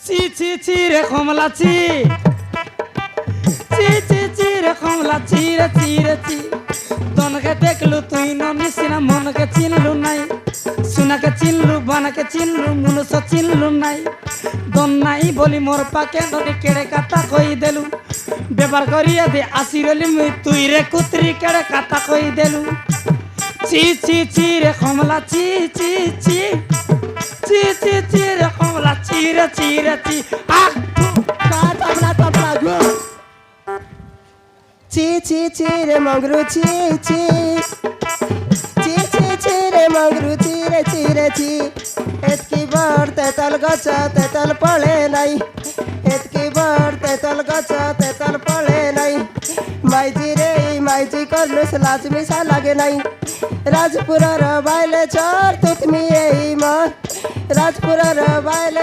চি চি চি রে কমলা চি চি চি চি রে কমলা চি রে চি রে চি দনকে দেখলু তুই নমিসিনা মনকে চিনলু নাই সুনাকে চিনলু বানাকে চিনলু মুনুষ চিনলু নাই দন নাই বলি মোর পাকে নদী কেড়ে কাতা কই দেলু বেবার করিয়া দে আসি রলি মুই তুই রে কুতরি কেড়ে কাতা কই দেলু চি চি চি রে কমলা চি চি চি চি চি চি রে কমলা চি রে চি রে চি আহ তবলা গো চি চি চি রে মগরু চি চি চি চি চি রে মগরু চি রে চি এতকি বড় তেতল গছ তেতল পড়ে নাই এতকি বড় তেতল গছ তেতল পড়ে নাই মাইজি রে মাইজি করলু লাজ মিশা লাগে নাই রাজপুরর বাইলে চর তুতমি এই মন রাজপুরর বাইলে